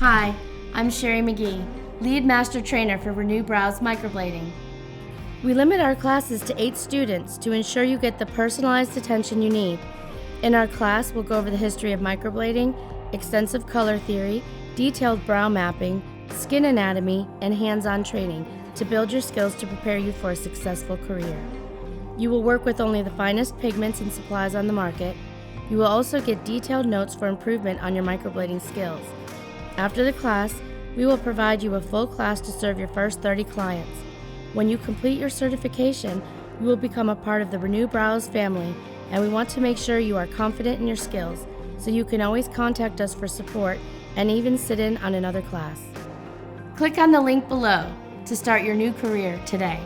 Hi, I'm Sherry McGee, Lead Master Trainer for ReNu Brow's Microblading. We limit our classes to 8 students to ensure you get the personalized attention you need. In our class, we'll go over the history of microblading, extensive color theory, detailed brow mapping, skin anatomy, and hands-on training to build your skills to prepare you for a successful career. You will work with only the finest pigments and supplies on the market. You will also get detailed notes for improvement on your microblading skills. After the class, we will provide you a full class to serve your first 30 clients. When you complete your certification, you will become a part of the ReNu Brows family, and we want to make sure you are confident in your skills, so you can always contact us for support and even sit in on another class. Click on the link below to start your new career today.